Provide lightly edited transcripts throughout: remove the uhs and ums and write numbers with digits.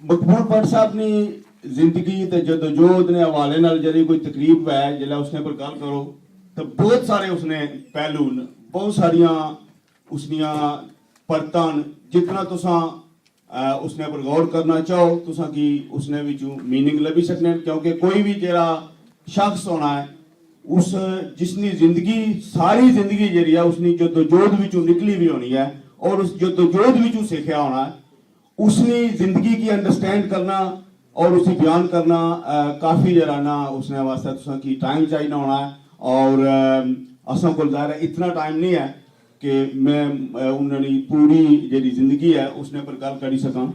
मकबूल भट्ट साहब ने जिंदगी ते जदोजहद ने हवाले नाल जरी कोई तकरीब है जिला उसने पर गल करो तो बहुत सारे उसने पहलू न बहुत सारिया उसनिया परतां जितना तुसा उसने पर गौर करना चाहो तुसा की उसने विचों मीनिंग लभी सकने क्योंकि कोई भी जरा शख्स होना है उस जिसनी जिंदगी सारी जिंदगी जरी है उसनी जदोजहद विचों निकली भी होनी है और उस जदोजहद विचों सीखा होना है उसने जिंदगी की अंडरस्टैंड करना और उसे बयान करना काफ़ी जरा ना उसने वास्ते तुसा की टाइम चाहिए होना है और असा को ज़ाहिर है इतना टाइम नहीं है कि मैं उन्होंने पूरी जी जिंदगी है उसने पर गल करी सका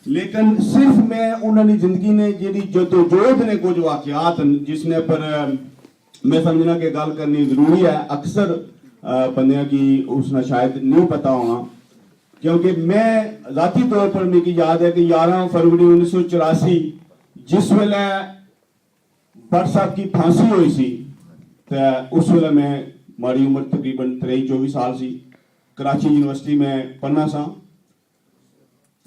लेकिन सिर्फ मैं उन्होंने जिंदगी ने जी जदोजहद ने कुछ वाकयात जिसने पर मैं समझना कि गल करनी जरूरी है अक्सर बंद की उसने शायद नहीं पता होना क्योंकि मैं जाती तौर पर मेरी याद है कि 11 फरवरी 1984 जिस वेले भट्ट साहब की फांसी हुई सी तो उस वेले मैं माड़ी उम्र तकरीबन 23-24 साल सी कराची यूनिवर्सिटी में पढ़ना सा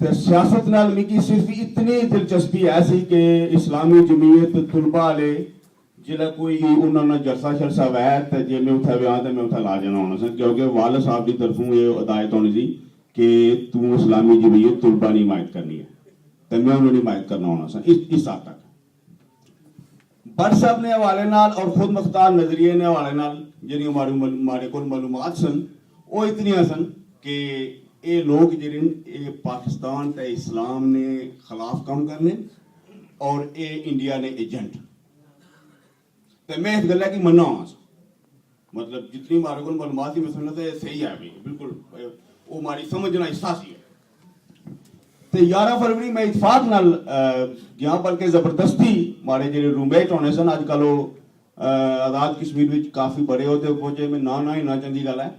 तो सियासत नाल मेरी सिर्फ इतनी दिलचस्पी है सी कि इस्लामी जमीयत तुलबा वाले जिला कोई उन्होंने जलसा शलसा वै तो जे मैं उत्थे व्याह तो मैं उत्थे ला जाना होना सा क्योंकि वाल साहब की तरफों ये हिदायत होनी सी कि तू इस्लामी जमीयत तुलबा की हिमायत करनी है तो मैं उन्होंने हिमायत करना होना सा इस हद तक भट्ट साहब ने हवाले नाल और खुद मुख्तार नजरिए ने हवाले नाल जी माड़े को मालूमात सन वो इतनियां सन कि ये लोग जिहड़े पाकिस्तान ते इस्लाम ने खिलाफ काम करने और ये इंडिया ने एजेंट तो मैं इस गल्ला की मन्ना होना सा मतलब जितनी मारे को मालूमात मैं समझना तो सही है भी बिल्कुल वो हमारी समझना हिस्सा सी है तो 11 फरवरी में इतफाक नाल गया बल्कि जबरदस्ती मारे जो रूममेट होने सन अजकल वो आजाद कश्मीर में काफी बड़े होते पहुंचे मैं ना ही ना चंगी गल है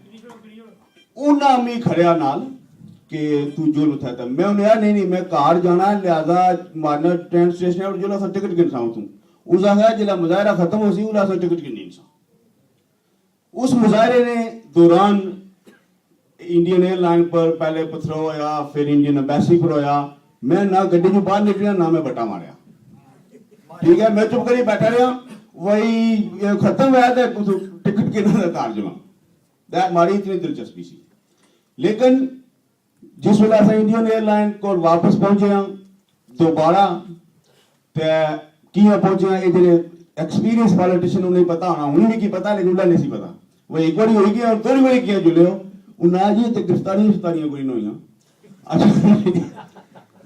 उन्हें मैं खड़िया नाल कि तू जुल उठा था मैं उन्हें यार नहीं मैं कार जाना लिहाजा मारना ट्रेन स्टेशन और जुला सा टिकट गिन साऊं तू उस जिला मुजाहरा खत्म हो सी उला सा टिकट गिनी सा उस मुजाहरे ने दौरान इंडियन एयरलाइन पर पहले पत्थर होया फिर इंडियन एम्बेसी पर होया मैं ना गड्डी चो बाहर निकलिया ना मैं बटा मारिया ठीक है मैं चुप करी बैठा रहा वही खत्म हुआ तो टिकट गिना कार जमा मारी इतनी दिलचस्पी सी लेकिन जिस वेला अस इंडियन एयरलाइन को वापस पहुंचे दोबारा किया पहुंचे ये जो एक्सपीरियंस पॉलिटिशियन उन्हें पता होना उन्हें की पता लेकिन उन्हें नहीं पता वो एक बार होगी और दो बारी किया जुले उन्हें जी तो गिरफ्तारियां कोई नहीं हुई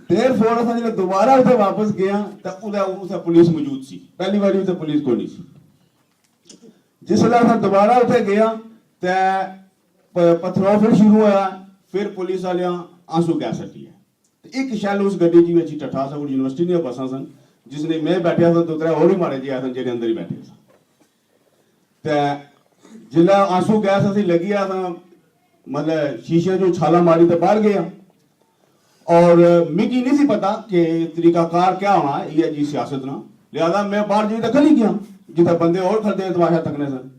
देर फोर जो दोबारा उसे वापस गया तो पुलिस मौजूद सी पहली बार उसे पुलिस को नहीं सी जिस वेला दोबारा उसे गया तो पथराव फिर शुरू होया फिर पुलिस वाले आंसू गैस सटी है एक शैल उस गड्डी जी अच्छी टठा सा यूनिवर्सिटी दी बसा सन जिसने मैं बैठा था तो त्रै होर ही मारे जी आए जेरे अंदर ही बैठे थे जिला आंसू गैस असी लगी मतलब शीशे जो छाला मारी तो बाहर गया और मिगी नहीं सी पता कि तरीकाकार क्या होना ये जी सियासत ना लिहाजा मैं बाहर जी दखल ही गया जिथे बंदे और खड़े तमाशा तकने सन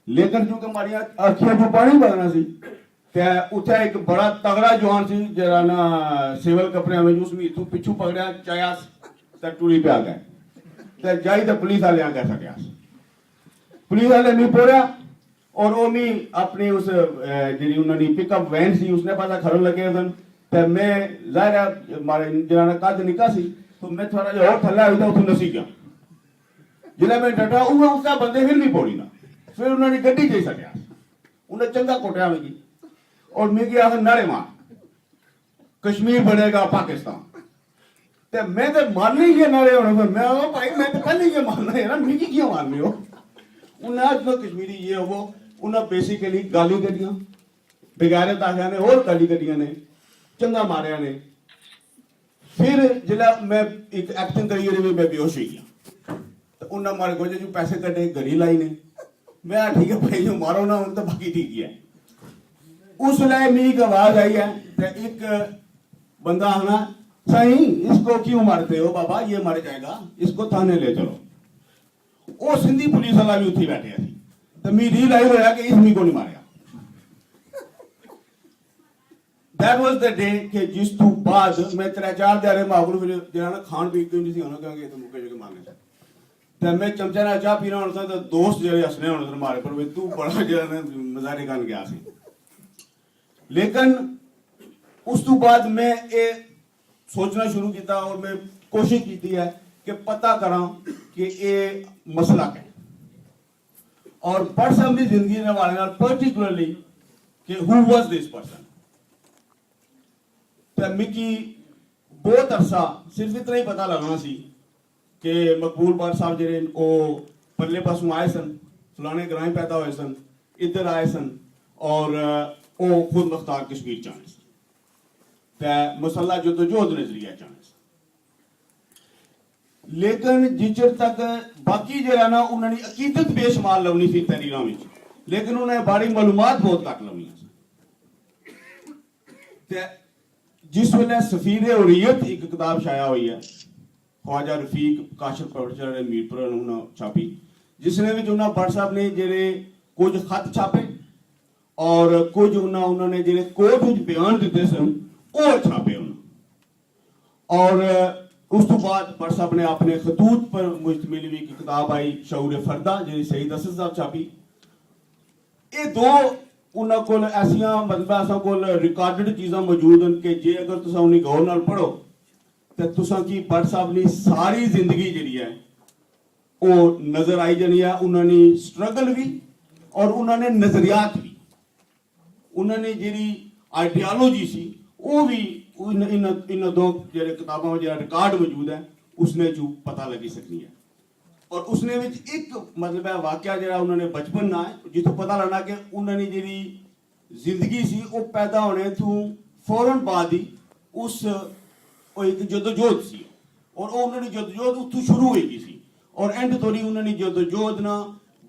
लेकिन क्योंकि हमारी अखियां जो पानी बदना सी उत्थे एक बड़ा तगड़ा जवान सी जरा ना सिविल कपड़े में उसमें इतों पिछू पकड़िया चाया टूरी पे आ गए जाई तो पुलिस वाले कह सकिया पुलिस वाले नहीं पोड़िया और वो नहीं अपनी उस जी उन्होंने पिकअप वैन सी उसने पासा खड़न लगे सन तो मैं जाहिर मारे जरा कद निका सी तो मैं थोड़ा जो और थल्ला हुई था उसे नसी गया जिला मैं डटा उसका बंदे फिर नहीं पोड़ी ना फिर उन्होंने गड्डी जा सकिया उन्हें चंगा कोटिया मिगी और मिगी आखिर नारे मार कश्मीर बनेगा पाकिस्तान ते मैं तो मारने ही नारे होने पर मैं भाई मैं तो पहले ये मारना है ना मिगी क्यों मारने हो उन्हें आज तो कश्मीरी ये वो उन्हें बेसिकली गाली कटियां बेगारत आखिया ने और गाली कटियां ने चंगा मारिया ने फिर जिला मैं एक एक्टिंग करिए में मैं बेहोश हो गया तो उन्हें मारे गोजे जो पैसे कटे घड़ी लाई ने मैं ठीक है भाई जो मारो ना उन तो बाकी ठीक ही है उस वेले मेरी एक आवाज आई है तो एक बंदा आना सही इसको क्यों मारते हो बाबा ये मर जाएगा इसको थाने ले चलो वो सिंधी पुलिस वाला भी उत्थे बैठे थे तो मेरी रील आई होया कि इस मी को नहीं Maria that was the day कि जिस तो बाद मैं 3-4 दिहाड़े माहौल फिर जेड़ा ना खान पी के नहीं सी होना क्योंकि तो मुके जो मारने से ते मैं चमचा ना चाह पीना होना तो दोस्त जेड़े हसने होने तो मारे पर वे तू बड़ा जेड़ा ना मजारे कान गया सी लेकिन उस तो बाद मैं ये सोचना शुरू किया और मैं कोशिश की है कि पता करा कि ये मसला क्या और भट्ट साहब की जिंदगी ने वाले नाल पर्टिकुलरली कि हु वाज दिस पर्सन तो मिकी बहुत अरसा सिर्फ इतना ही पता लगना सी कि मकबूल भट्ट साहब जेरे ओ परले पासों आए सन फलाने ग्रां पैदा हुए सन इधर आए सन और ओ खुद मुख्तार कश्मीर चाहने सन ते मुसल्ला जदोजहद नजरिया चाहने सन लेकिन जिचर तक बाकी जरा ना उन्होंने अकीदत बेशमाल लवनी सी तहरीरों में लेकिन उन्हें बारी मालूमात बहुत घट लवनी जिस वेले सफीर उरियत एक किताब छाया हुई है ख्वाजा रफीक काशिफ प्रोफेसर मीरपुर उन्होंने छापी जिसने भी उन्होंने भट्ट साहब ने जेरे कुछ खत छापे और कुछ उन्होंने जेरे कोर्ट में बयान दिते सन वो छापे उन्होंने और उस तो बाद भट्ट साहब ने अपने खतूत पर मुश्तमिल भी एक किताब आई शऊर फरदा जी सईद असद साहब छापी ये दो उन्होंने को ऐसिया मतलब असा को रिकॉर्डेड चीज़ा मौजूद हैं कि जे अगर तुम उन्हें गौर नाल पढ़ो तो तुसा की भट्ट साहब ने सारी जिंदगी जी है वो नजर आई जानी है उन्होंने स्ट्रगल भी और उन्होंने नजरियात भी उन्होंने जी आइडियालॉजी सी वो भी इन दो जो किताबों में जो रिकॉर्ड मौजूद है उसने जो पता लगी सकनी है और उसने एक मतलब है वाकया जो उन्होंने बचपन ना है जितों पता लगना कि उन्होंने जी जिंदगी सी वो पैदा होने तो फौरन बाद ही उस एक जदोजहद सी और उन्होंने जदोजहद उत्थों शुरू हुई सी और एंड तोड़ी उन्होंने जदोजहद ना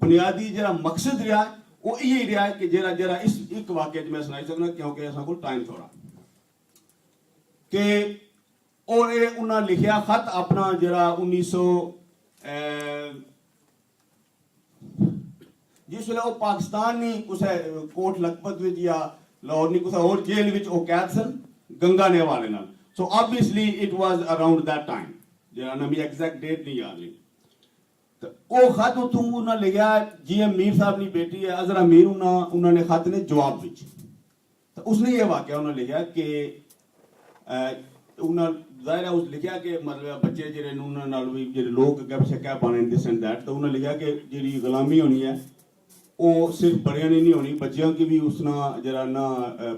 बुनियादी जरा मकसद रहा वो यही रहा है कि जरा जरा इस एक वाकया मैं सुनाई सकना क्योंकि असा को टाइम थोड़ा कि और ये उन्हें लिखिया खत अपना जरा 1900 जिस वे पाकिस्तान नहीं कुछ कोट लखपत या लाहौर नहीं कुछ और जेल विच वो कैद सन गंगा ने वाले नाल so obviously it was around that time जरा ना मैं एग्जैक्ट डेट नहीं याद रही तो वो खत उतों उन्हें लिखा GM मीर साहब की बेटी है अजरा मीर उन्होंने खत ने जवाब विच तो उसने ये वाकया उन्हें लिखा कि जाहिर है उस लिखा कि मतलब बच्चे जेरे भी जेरे लोग अगे पिछे क्या पाने दिस एंड दैट तो उन्होंने लिखा कि जी गुलामी होनी है वो सिर्फ बड़िया ने नहीं होनी बच्चियों की भी उसना जरा ना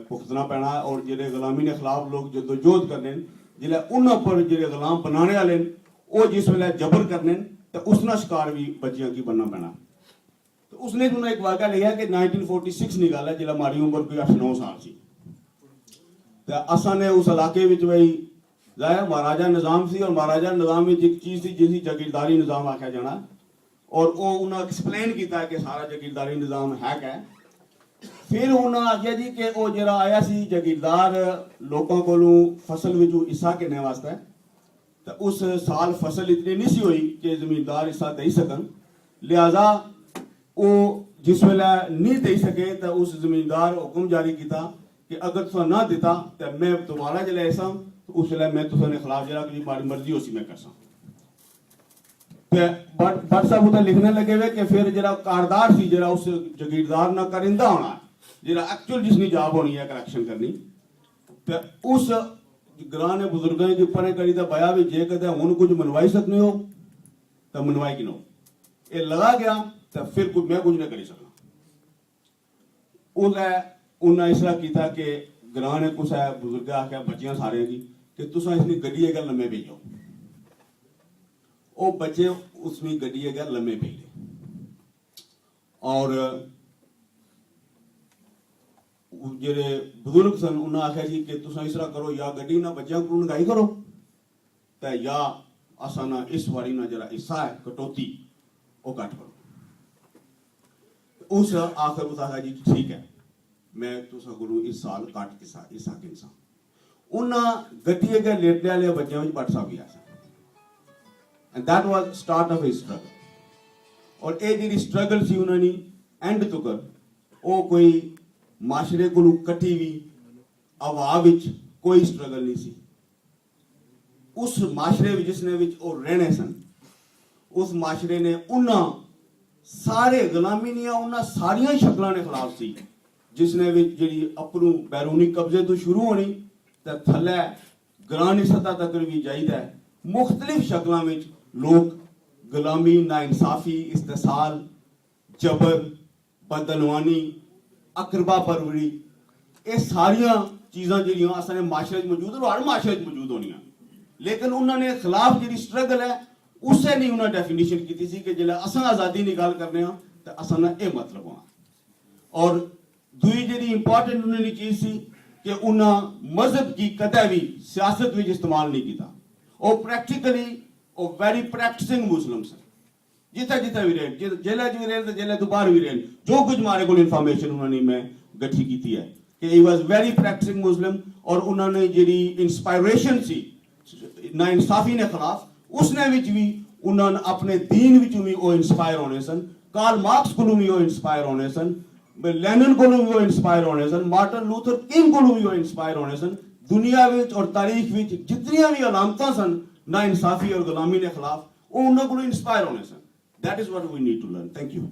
भुगतना पैना और जेरे गुलामी के खिलाफ लोग जदोजहद करने जिले उन्होंने पर जेरे गुलाम बनाने वाले वो जिस वे जबर करने तो उसना शिकार भी बच्चियों की बनना पैना तो उसने उन्हें एक वाक़या लिखा कि 1946 निकाला जिला हमारी उम्र कोई 8-9 साल सी असा ने उस इलाके में भाई जाया महाराजा निजाम सी और महाराजा निजाम में एक चीज़ थी जिसकी जागीरदारी निजाम आख्या जाना और वो उन्हें एक्सप्लेन किया कि सारा जागीरदारी निजाम है क्या फिर उन्हें आख्या जी कि वो जरा आया सी जागीरदार लोगों को फसल में हिस्सा किने वास्ते तो उस साल फसल इतनी नहीं सी हुई कि जमींदार हिस्सा दे सकन लिहाजा वो जिस वेले नहीं दे सके तो उस जमींदार हुक्म जारी किया कि अगर तुसा ना दिता तो मैं दोबारा जल्द ऐसा तो उस वेले मैं तुसाने खिलाफ जरा कि मारी मर्जी उसी मैं कर भट्ट साहब उधर लिखने लगे हुए कि फिर जरा कारदार सी जरा उस जागीरदार ना करिंदा होना जरा एक्चुअल जिसकी जॉब होनी है करेक्शन करनी तो उस ग्रां ने बुजुर्गों की परे करी तो बया भी जे कदे हुन कुछ मनवाई सकने हो तो मनवाई कि नो ये लगा गया तो फिर कुछ मैं कुछ नहीं करी सकना उन्हें इस तरह किया कि ग्रां ने कुछ बुजुर्ग आख्या बच्चियां सारे की कि तुसा इसमें गड्डी अगर लम्मे भेजो वो बच्चे उसमें गड्डी अगर लम्मे भेजे और जेरे बुजुर्ग सन उन्हें आख्या जी कि तुसा इस तरह करो या गड्डी ना बच्चों को नगाई करो तो या असा ना इस बारी ना जरा हिस्सा है कटौती वो कट करो उस आखिर उस आख्या जी ठीक है मैं तुसा गुरु इस साल काट इस किसा उन्हें गड्डी अगर लेटने वाले बच्चों में भट्ट साहब गया and that was start of his struggle और ये जी स्ट्रगल सी उन्होंने एंड तक वो कोई माशरे को कट्ठी भी ਹਵਾ ਵਿੱਚ ਕੋਈ ਸਟਰਗਲ ਨਹੀਂ ਸੀ। ਉਸ ਮਾਸ਼ਰੇ ਵਿੱਚ ਜਿਸਨੇ ਵਿੱਚ ਉਹ ਰਹਿਣੇ ਸਨ, ਉਸ ਮਾਸ਼ਰੇ ਨੇ ਉਹਨਾਂ ਸਾਰੇ ਗੁਲਾਮੀ ਦੀਆਂ ਉਹਨਾਂ ਸਾਰੀਆਂ ਸ਼ਕਲਾਂ ਦੇ ਖਿਲਾਫ ਸੀ, ਜਿਸਨੇ ਵਿੱਚ ਜਿਹੜੀ ਆਪਣੂ ਬੈਰੂਨੀ ਕਬਜ਼ੇ ਤੋਂ ਸ਼ੁਰੂ ਹੋਣੀ ਤੇ ਥੱਲੇ ਗਰਾਨੀ ਸਤ੍ਹਾ ਤੱਕ ਵੀ ਜਾਈਦਾ ਹੈ। ਮੁxtਲਿਫ ਸ਼ਕਲਾਂ ਵਿੱਚ ਲੋਕ ਗੁਲਾਮੀ, ਨਾਇਨਸਾਫੀ, ਇਸਤਸਾਲ, ਜਬਰ, ਬਦਲਵਾਨੀ, ਅਕਰਬਾ ਪਰਵਰੀ, ਇਹ ਸਾਰੀਆਂ ਚੀਜ਼ਾਂ ਜਿਹੜੀਆਂ ਅਸਾਂ ਦੇ ਮਾਸ਼ਰੇ 'ਚ ਮੌਜੂਦ ਹਨ, ਹਰ ਮਾਸ਼ਰੇ 'ਚ ਮੌਜੂਦ ਹੋਣੀਆਂ, ਲੇਕਿਨ ਉਹਨਾਂ ਨੇ ਖਿਲਾਫ ਜਿਹੜੀ ਸਟਰਗਲ ਹੈ ਉਸੇ ਨਹੀਂ ਉਹਨਾਂ ਡੈਫੀਨੇਸ਼ਨ ਕੀਤੀ ਸੀ ਕਿ ਜਿਹੜਾ ਅਸਾਂ ਆਜ਼ਾਦੀ ਦੀ ਗੱਲ ਕਰਨੇ ਆ ਤਾਂ ਅਸਾਂ ਦਾ ਇਹ ਮਤਲਬ ਆ। ਔਰ ਦੂਜੀ ਜਿਹੜੀ ਇੰਪੋਰਟੈਂਟ ਉਹਨਾਂ ਦੀ ਚੀਜ਼ ਸੀ ਕਿ ਉਹਨਾਂ ਮਜ਼ਹਬ ਕੀ ਕਦੇ ਵੀ ਸਿਆਸਤ ਵਿੱਚ ਇਸਤੇਮਾਲ ਨਹੀਂ ਕੀਤਾ। ਉਹ ਪ੍ਰੈਕਟੀਕਲੀ ਉਹ ਵੈਰੀ ਪ੍ਰੈਕਟਿਸਿੰਗ ਮੁਸਲਿਮ ਸਨ, ਜਿੱਥੇ ਜਿੱਥੇ ਵੀ ਰਹੇ, ਜੇਲ੍ਹਾਂ 'ਚ ਵੀ ਰਹੇ ਤੇ ਜੇਲ੍ਹਾਂ ਤੋਂ ਬਾਹਰ ਵੀ ਰਹੇ। ਜੋ ਕੁਝ ਮਾਰੇ ਕੋਲ ਇਨਫੋਰਮੇਸ਼ਨ ਉਹਨਾਂ ਨੇ ਮੈਂ ਇਕੱਠੀ ਕੀਤੀ ਹੈ ਕਿ ਹੀ ਵਾਸ ਵੈਰੀ ਪ੍ਰੈਕਟਿਸਿੰਗ ਮੁਸਲਿਮ। ਔਰ ਉਹਨਾਂ ਨੇ ਜਿਹੜੀ ਇਨਸਪਾਇਰੇਸ਼ਨ ਸੀ ਨਾਇਨਸਾਫੀ ਦੇ ਖਿਲਾਫ, ਉਸਨੇ ਵਿੱਚ ਵੀ ਉਹਨਾਂ ਨੇ ਆਪਣੇ ਦੀਨ ਵਿੱਚੋਂ ਵੀ ਉਹ ਇਨਸਪਾਇਰ ਹੋਣੇ ਸਨ। ਕਾਰਲ ਮਾਰਕਸ ਕੋਲੋਂ ਵੀ ਉਹ ਇਨਸਪਾਇਰ ਹੋਣੇ ਸਨ, ਲੈਨਨ ਕੋਲੋਂ ਵੀ ਉਹ ਇਨਸਪਾਇਰ ਹੋਣੇ ਸਨ, ਮਾਰਟਨ ਲੂਥਰ ਕਿੰਗ ਕੋਲੋਂ ਵੀ ਉਹ ਇਨਸਪਾਇਰ ਹੋਣੇ ਸਨ। ਦੁਨੀਆ ਵਿੱਚ ਔਰ ਤਾਰੀਖ ਵਿੱਚ ਜਿਤਨੀਆਂ ਵੀ ਅਲਾਮਤਾਂ ਸਨ ਨਾਇਨਸਾਫੀ ਔਰ ਗੁਲਾਮੀ ਦੇ ਖਿਲਾਫ, ਉਹ ਉਹਨਾਂ ਕੋਲੋਂ ਇਨਸਪਾਇਰ ਹੋਣੇ ਸਨ। That is what we need to learn. Thank you.